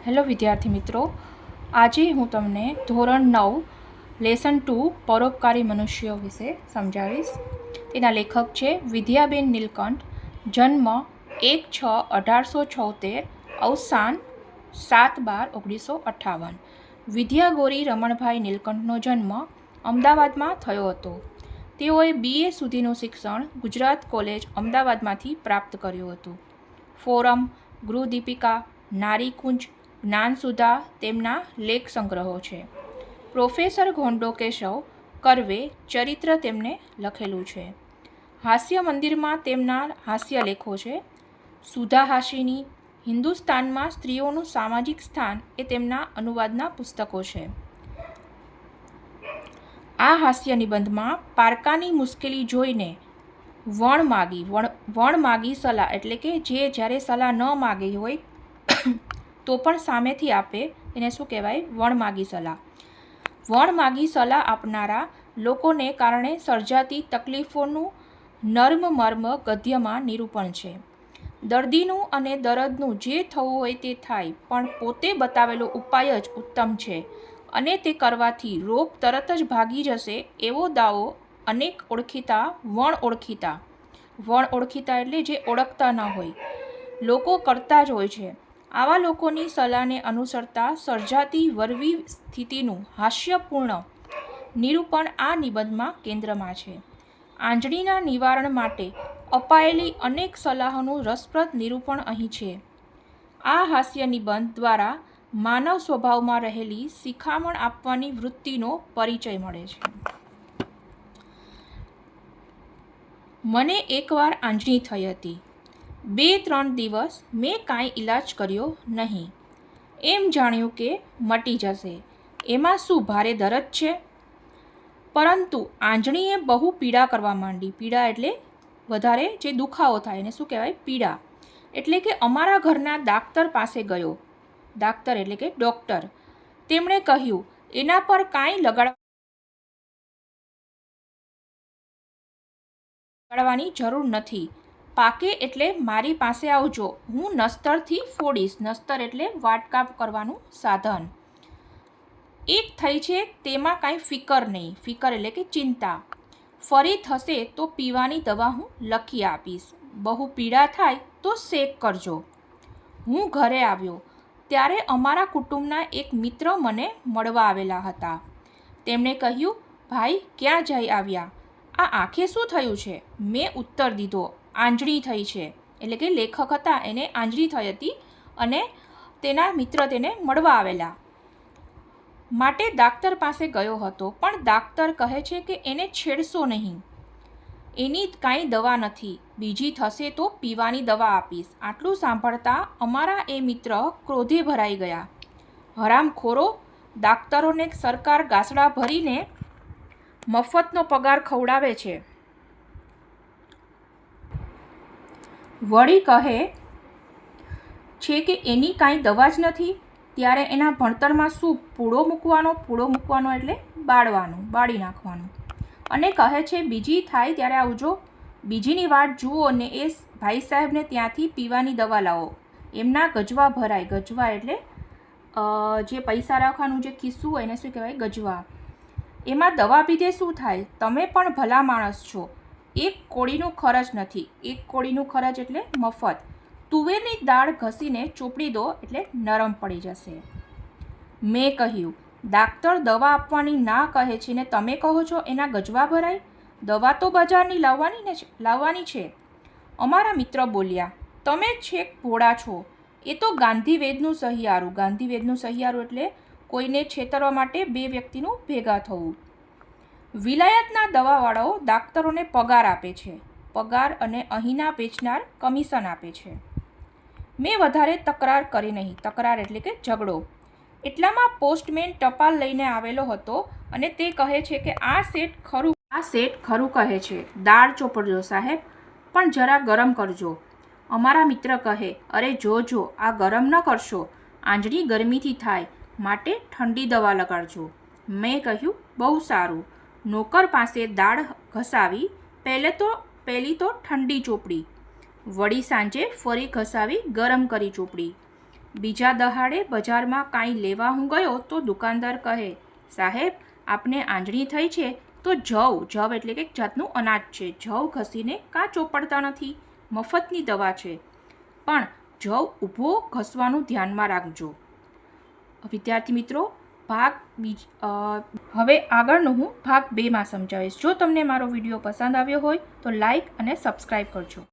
Hello વિદ્યાર્થી મિત્રો, આજે હું તમને ધોરણ 9 લેસન 2 પરોપકારી મનુષ્યો વિશે સમજાવીશ. તેના લેખક છે વિદ્યાબેન નીલકંઠ. જન્મ 1/6/1876, અવસાન 7/12/1958. વિદ્યાગોરી રમણભાઈ નીલકંઠનો જન્મ અમદાવાદમાં થયો હતો. તેઓએ BA સુધીનું શિક્ષણ ગુજરાત કોલેજ અમદાવાદમાંથી પ્રાપ્ત કર્યું હતું. ફોરમ, ગૃહદીપિકા, નારીકુંજ, જ્ઞાનસુધા તેમના લેખ સંગ્રહો છે. પ્રોફેસર ઘોંડો કેશવ કરવે ચરિત્ર તેમને લખેલું છે. હાસ્ય મંદિરમાં તેમના હાસ્ય લેખો છે. સુધાહાસીની, હિન્દુસ્તાનમાં સ્ત્રીઓનું સામાજિક સ્થાન એ તેમના અનુવાદના પુસ્તકો છે. આ હાસ્ય નિબંધમાં પારકાની મુશ્કેલી જોઈને વણ માગી સલાહ, એટલે કે જે જ્યારે સલાહ ન માગી હોય તો પણ સામેથી આપે એને શું કહેવાય? વણ માગી સલાહ. વણ માગી સલાહ આપનારા લોકોને કારણે સર્જાતી તકલીફોનું નર્મ મર્મ ગદ્યમાં નિરૂપણ છે. દર્દીનું અને દર્દનું જે થવું હોય તે થાય, પણ પોતે બતાવેલો ઉપાય જ ઉત્તમ છે અને તે કરવાથી રોગ તરત જ ભાગી જશે એવો દાવો અનેક વણ ઓળખીતા એટલે જે ઓળખતા ન હોય લોકો કરતા જ હોય છે. આવા લોકોની સલાહને અનુસરતા સર્જાતી વરવી સ્થિતિનું હાસ્યપૂર્ણ નિરૂપણ આ નિબંધમાં કેન્દ્રમાં છે. આંજણીના નિવારણ માટે અપાયેલી અનેક સલાહોનું રસપ્રદ નિરૂપણ અહીં છે. આ હાસ્ય નિબંધ દ્વારા માનવ સ્વભાવમાં રહેલી શિખામણ આપવાની વૃત્તિનો પરિચય મળે છે. મને એકવાર આંજણી થઈ હતી. 2-3 દિવસ મેં કાંઈ ઈલાજ કર્યો નહીં. એમ જાણ્યું કે મટી જશે. એમાં શું ભારે દરદ છે? પરંતુ આંજણીએ બહુ પીડા કરવા માંડી. પીડા એટલે વધારે જે દુખાવો થાય એને શું કહેવાય? પીડા. એટલે કે અમારા ઘરના દાક્તર પાસે ગયો. દાક્તર એટલે કે ડૉક્ટર. તેમણે કહ્યું એના પર કાંઈ લગાડવાની જરૂર નથી. પાકે એટલે મારી પાસે આવજો, હું નસ્તરથી ફોડીશ. નસ્તર એટલે વાટકાપ કરવાનું સાધન. એક થઈ છે તેમાં કાંઈ ફિકર નહીં. ફિકર એટલે કે ચિંતા. ફરી થશે તો પીવાની દવા હું લખી આપીશ. બહુ પીડા થાય તો શેક કરજો. હું ઘરે આવ્યો ત્યારે અમારા કુટુંબના એક મિત્ર મને મળવા આવેલા હતા. તેમણે કહ્યું, ભાઈ ક્યાં જઈ આવ્યા? આ આંખે શું થયું છે? મેં ઉત્તર દીધો, આંજણી થઈ છે. એટલે કે લેખક હતા એને આંજણી થઈ હતી અને તેના મિત્ર તેને મળવા આવેલા માટે દાક્તર પાસે ગયો હતો. પણ દાક્તર કહે છે કે એને છેડશો નહીં, એની કાંઈ દવા નથી, બીજી થશે તો પીવાની દવા આપીશ. આટલું સાંભળતા અમારા એ મિત્ર ક્રોધે ભરાઈ ગયા. હરામખોરો, દાક્તરોને સરકાર ગાસડા ભરીને મફતનો પગાર ખવડાવે છે. વળી કહે છે કે એની કાંઈ દવા જ નથી. ત્યારે એના ભણતરમાં શું પૂળો મૂકવાનો? પૂળો મૂકવાનો એટલે બાળી નાખવાનું. અને કહે છે બીજી થાય ત્યારે આવજો. બીજીની વાટ જુઓ ને એ ભાઈ સાહેબને ત્યાંથી પીવાની દવા લાવો. એમના ગજવા ભરાય. ગજવા એટલે જે પૈસા રાખવાનું જે ખિસ્સું હોય એને શું કહેવાય? ગજવા. એમાં દવા પીધે શું થાય? તમે પણ ભલા માણસ છો. એક કોળીનું ખર્ચ નથી. એક કોળીનું ખર્ચ એટલે મફત. તુવેરની દાળ ઘસીને ચોપડી દો એટલે નરમ પડી જશે. મેં કહ્યું, દાક્તર દવા આપવાની ના કહે છે ને તમે કહો છો એના ગજવા ભરાય? દવા તો બજારની લાવવાની છે. અમારા મિત્ર બોલ્યા, તમે છેક ભોળા છો. એ તો ગાંધીવેદનું સહિયારું. ગાંધીવેદનું સહિયારું એટલે કોઈને છેતરવા માટે બે વ્યક્તિનું ભેગા થવું. વિલાયતના દવાવાળાઓ દાક્તરોને પગાર આપે છે. પગાર અને અહીંના વેચનાર કમિશન આપે છે. મેં વધારે તકરાર કરી નહીં. તકરાર એટલે કે ઝઘડો. એટલામાં પોસ્ટમેન ટપાલ લઈને આવેલો હતો અને તે કહે છે કે આ શેઠ ખરું કહે છે. દાળ ચોપડજો સાહેબ, પણ જરા ગરમ કરજો. અમારા મિત્ર કહે, અરે જો આ ગરમ ન કરશો, આંજણી ગરમીથી થાય, માટે ઠંડી દવા લગાડજો. મેં કહ્યું, બહુ સારું. નોકર પાસે દાળ ઘસાવી. પહેલી તો ઠંડી ચોપડી, વળી સાંજે ફરી ઘસાવી ગરમ કરી ચોપડી. બીજા દહાડે બજારમાં કાંઈ લેવા હું ગયો તો દુકાનદાર કહે, સાહેબ આપને આંજણી થઈ છે તો જવ એટલે કે એક જાતનું અનાજ છે, જવ ઘસીને કાં ચોપડતા નથી, મફતની દવા છે, પણ જવ ઊભો ઘસવાનું ધ્યાનમાં રાખજો. વિદ્યાર્થી મિત્રો, હવે આગળનું હું ભાગ 2માં સમજાવીશ. જો તમને મારો વિડીયો પસંદ આવ્યો હોય તો લાઈક અને સબસ્ક્રાઈબ કરજો.